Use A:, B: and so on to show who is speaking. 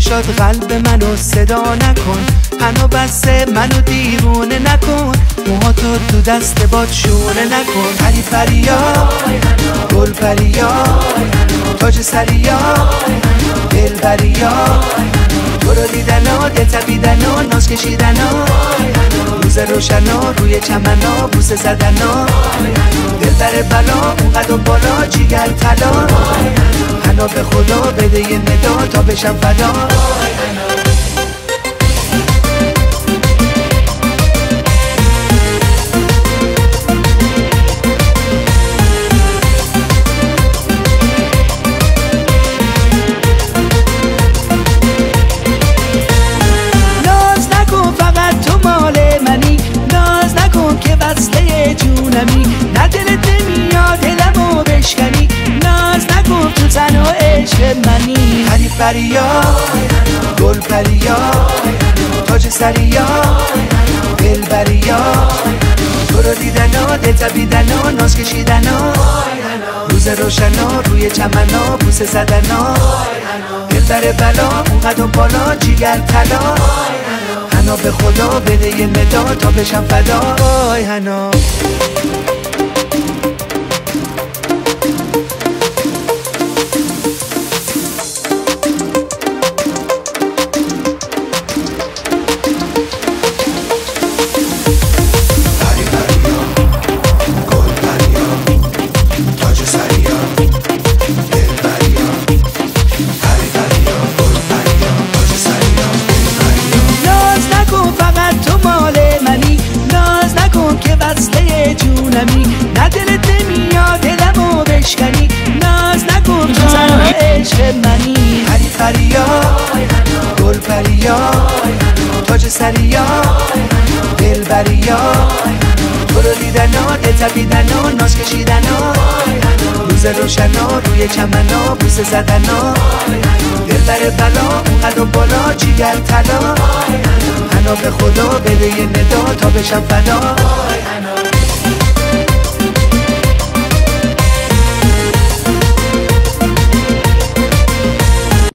A: چشات قلب منو صدا نکن، حنا بسته منو دیوونه نکن، موهاتو تو دست باد شونه نکن. پری پریا گل پریا تاج سریا دل بریا، تو رو دیدنا دل تپیدنا ناز کشیدنا، روز روشنا روی چمنا بوسه زدنا، دل بر بلا اونقدر بالا جیگر طلا، حنا به خدا بده یه ندا تا بشم فدا.
B: نه دلت نمیاد دلمو بشکنی، ناز نکن تو تن و عشق منی.
A: پری پریا گل پریا تاج سریا دل بریا، تو رو دیدنا دل تپیدنا ناز کشیدنا، روز روشنا روی چمنا بوسه زدنا، دل بر بلا اونقدر بالا جیگر طلا، حنا به خدا بده یه ندا تا بشم فدا. وای حنا
B: نه دلت نمیاد دلمو بشکنی، ناز نکن تو تن و عشق منی.
A: پری پریا گل پریا تاج سریا دل بریا، تو رو دیدنا دل تپیدنا ناز کشیدنا، روز روشنا روی چمنا بوسه زدنا، دل بر بلا اونقدر بالا جیگر طلا، حنا به خدا بده یه ندا تا بشم فدا.